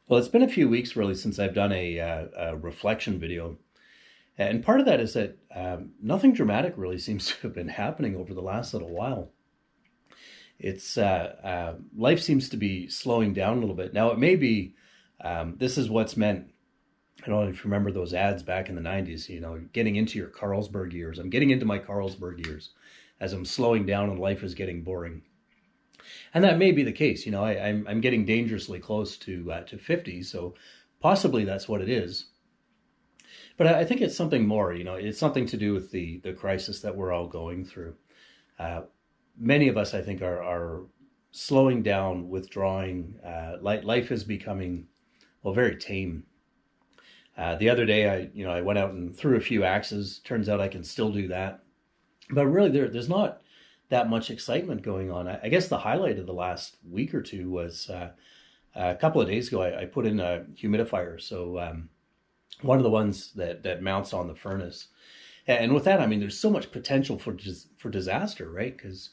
Well, it's been a few weeks really since I've done a reflection video. And part of that is that nothing dramatic really seems to have been happening over the last little while. Life seems to be slowing down a little bit. Now, it may be this is what's meant. I don't know if you remember those ads back in the 90s, getting into your Carlsberg years. I'm getting into my Carlsberg years as I'm slowing down and life is getting boring. And that may be the case. I'm getting dangerously close to 50, so possibly that's what it is. But I think it's something more. It's something to do with the crisis that we're all going through. Uh, Many of us, I think, are slowing down, withdrawing. Life is becoming, well, very tame. The other day, I went out and threw a few axes. Turns out I can still do that. But really, there's not that much excitement going on. I guess the highlight of the last week or two was a couple of days ago. I put in a humidifier, so one of the ones that mounts on the furnace. And with that, I mean, there's so much potential for disaster, right? Because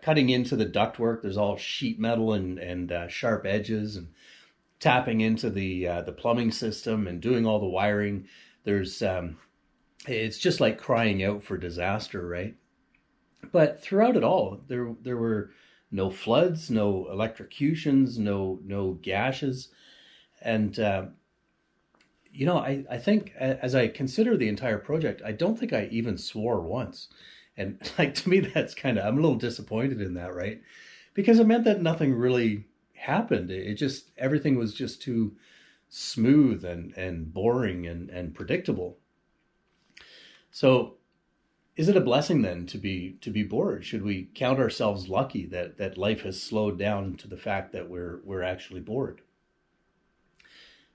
cutting into the ductwork, there's all sheet metal and sharp edges, and tapping into the plumbing system and doing all the wiring. There's It's just like crying out for disaster, right? But throughout it all, there were no floods, no electrocutions, no gashes, and I think as I consider the entire project, I don't think I even swore once. And like to me, I'm a little disappointed in that, right? Because it meant that nothing really happened. It just, everything was just too smooth and boring and predictable. So is it a blessing then to be bored? Should we count ourselves lucky that life has slowed down to the fact that we're actually bored?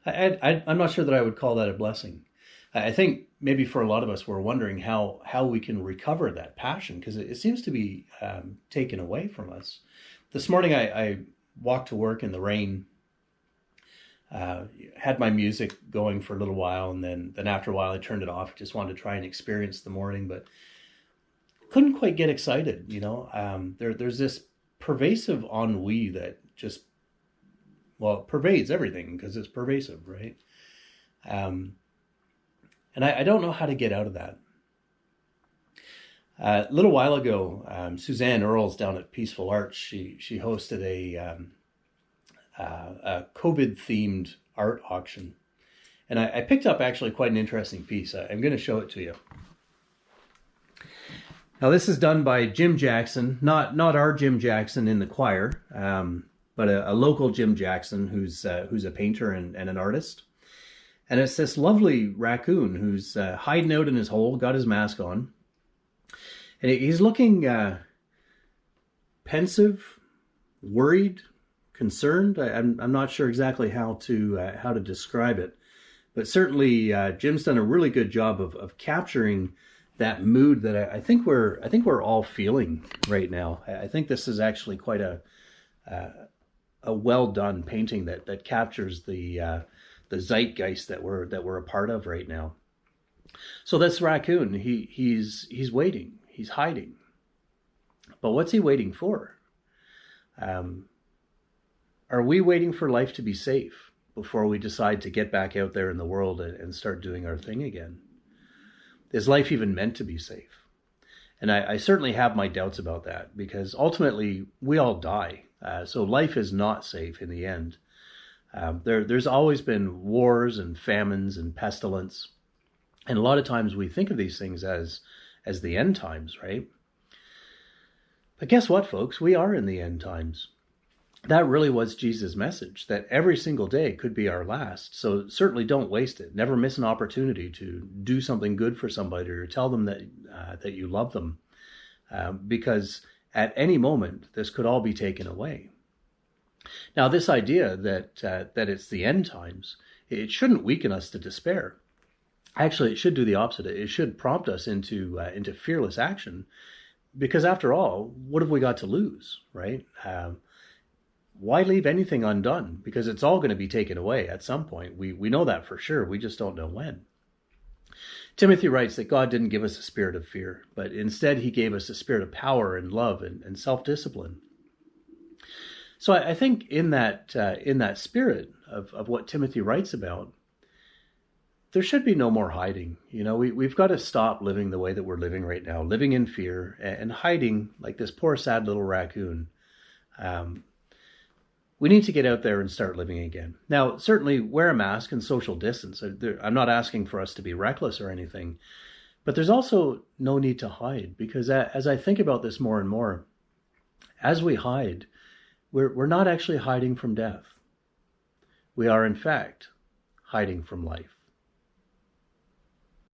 I'm not sure that I would call that a blessing. I think maybe for a lot of us, we're wondering how we can recover that passion because it seems to be taken away from us. This morning, I walked to work in the rain, had my music going for a little while, and then after a while, I turned it off. Just wanted to try and experience the morning, but couldn't quite get excited. There's this pervasive ennui that just, well, it pervades everything because it's pervasive, right? And I don't know how to get out of that. A little while ago, Suzanne Earls down at Peaceful Arts, she hosted a COVID-themed art auction. And I picked up actually quite an interesting piece. I'm going to show it to you. Now, this is done by Jim Jackson, not our Jim Jackson in the choir, but a local Jim Jackson who's a painter and an artist. And it's this lovely raccoon who's hiding out in his hole, got his mask on. And he's looking pensive, worried, concerned. I'm not sure exactly how to describe it. But certainly Jim's done a really good job of capturing that mood that I think we're all feeling right now. I think this is actually quite a well done painting that captures the zeitgeist that we're a part of right now. So this raccoon, he's waiting, he's hiding, but what's he waiting for? Are we waiting for life to be safe before we decide to get back out there in the world and start doing our thing again? Is life even meant to be safe? And I certainly have my doubts about that because ultimately we all die. So life is not safe in the end. There's always been wars and famines and pestilence. And a lot of times we think of these things as the end times, right? But guess what, folks? We are in the end times. That really was Jesus' message, that every single day could be our last. So certainly don't waste it. Never miss an opportunity to do something good for somebody or tell them that you love them. Because at any moment, this could all be taken away. Now, this idea that it's the end times, it shouldn't weaken us to despair. Actually, it should do the opposite. It should prompt us into fearless action. Because after all, what have we got to lose, right? Why leave anything undone? Because it's all going to be taken away at some point. We know that for sure. We just don't know when. Timothy writes that God didn't give us a spirit of fear, but instead he gave us a spirit of power and love and self-discipline. So I think in that spirit of what Timothy writes about, there should be no more hiding. We've got to stop living the way that we're living right now, living in fear and hiding like this poor, sad little raccoon. We need to get out there and start living again. Now, certainly wear a mask and social distance. I'm not asking for us to be reckless or anything, but there's also no need to hide, because as I think about this more and more, as we hide, we're not actually hiding from death. We are, in fact, hiding from life.